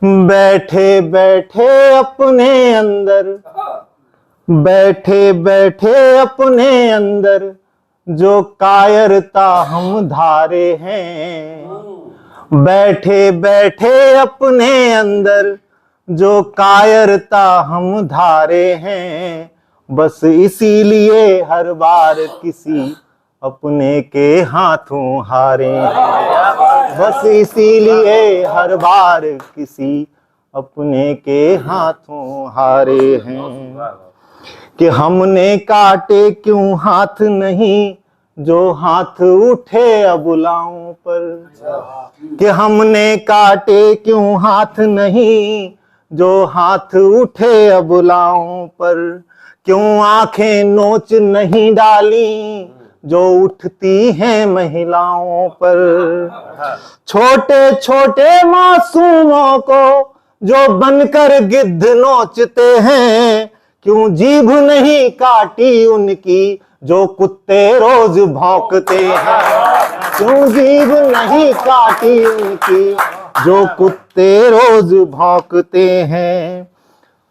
बैठे बैठे अपने अंदर, बैठे बैठे अपने अंदर जो कायरता हम धारे हैं, बैठे बैठे अपने अंदर जो कायरता हम धारे हैं, बस इसीलिए हर बार किसी अपने के हाथों हारे हैं, बस इसीलिए हर बार किसी अपने के हाथों हारे हैं। कि हमने काटे क्यों हाथ नहीं जो हाथ उठे अबुलाओं पर, कि हमने काटे क्यों हाथ नहीं जो हाथ उठे अबुलाओं पर, क्यों आंखें नोच नहीं डाली जो उठती हैं महिलाओं पर, छोटे छोटे मासूमों को जो बनकर गिद्ध नोचते हैं, क्यों जीभ नहीं काटी उनकी जो कुत्ते रोज भौंकते हैं, क्यों जीभ नहीं काटी उनकी जो कुत्ते रोज भौंकते हैं।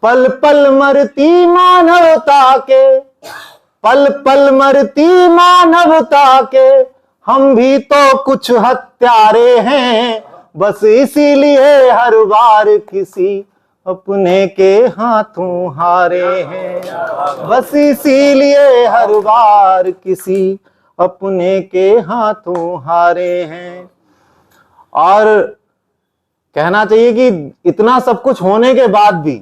पल पल मरती मानवता के, पल पल मरती मानवता के हम भी तो कुछ हत्यारे हैं, बस इसीलिए हर बार किसी अपने के हाथों हारे हैं, बस इसीलिए हर बार किसी अपने के हाथों हारे हैं। और कहना चाहिए कि इतना सब कुछ होने के बाद भी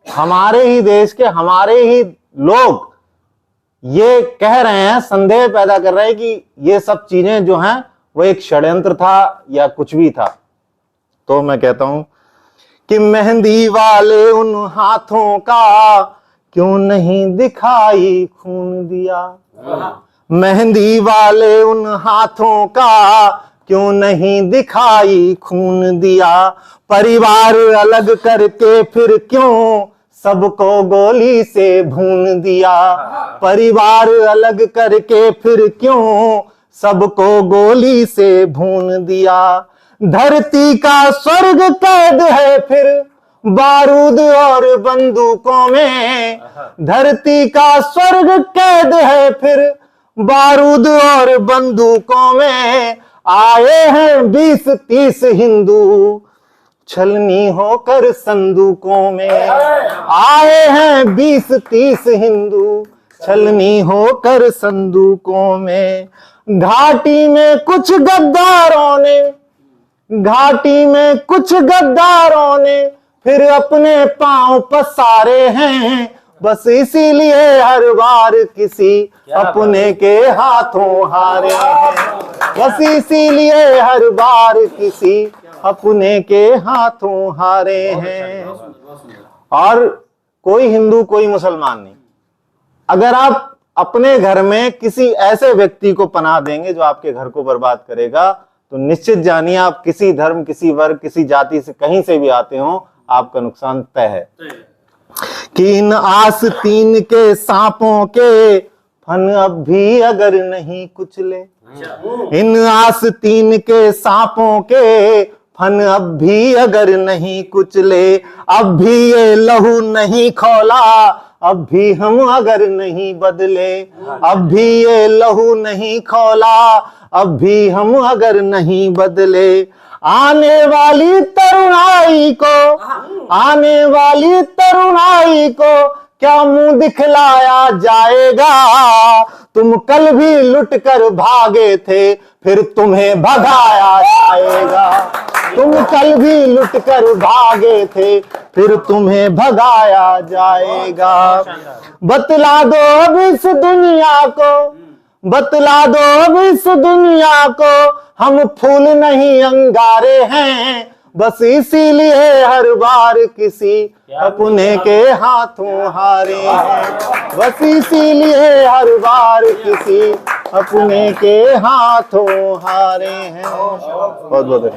हमारे ही देश के हमारे ही लोग ये कह रहे हैं, संदेह पैदा कर रहे हैं कि ये सब चीजें जो हैं वो एक षड्यंत्र था या कुछ भी था। तो मैं कहता हूं कि मेहंदी वाले उन हाथों का क्यों नहीं दिखाई खून दिया, मेहंदी वाले उन हाथों का क्यों नहीं दिखाई खून दिया, परिवार अलग करके फिर क्यों सबको गोली से भून दिया, परिवार अलग करके फिर क्यों सबको गोली से भून दिया। धरती का स्वर्ग कैद है फिर बारूद और बंदूकों में, धरती का स्वर्ग कैद है फिर बारूद और बंदूकों में, आए हैं 20-30 हिंदू छलनी होकर संदूकों में, आए हैं 20-30 हिंदू छलनी होकर संदूकों में। घाटी में कुछ गद्दारों ने, घाटी में कुछ गद्दारों ने फिर अपने पांव पसारे हैं, बस इसीलिए हर बार किसी अपने के हाथों हारे हैं, बस इसीलिए हर बार किसी अपने के हाथों हारे हैं। और कोई हिंदू कोई मुसलमान नहीं, अगर आप अपने घर में किसी ऐसे व्यक्ति को पनाह देंगे जो आपके घर को बर्बाद करेगा, तो निश्चित जानिए आप किसी धर्म, किसी वर्ग, किसी जाति से कहीं से भी आते हो, आपका नुकसान तय है। कि इन आस्तीन के सांपों के फन अब भी अगर नहीं कुचले, इन आस्तीन के सांपों के फन अब भी अगर नहीं कुचले, अब भी ये लहू नहीं खौला, अब भी हम अगर नहीं बदले, अब भी ये लहू नहीं खौला, अब भी हम अगर नहीं बदले। आने वाली तरुणाई को, आने वाली तरुणाई को क्या मुंह दिखलाया जाएगा, तुम कल भी लुट कर भागे थे फिर तुम्हें भगाया जाएगा, तुम कल भी लुट कर भागे थे फिर तुम्हें भगाया जाएगा। बतला दो अब इस दुनिया को, बतला दो अब इस दुनिया को हम फूल नहीं अंगारे हैं, बस इसीलिए हर बार किसी अपने के हाथों हारे हैं, बस इसीलिए हर बार किसी अपने के हाथों हारे हैं। बहुत बहुत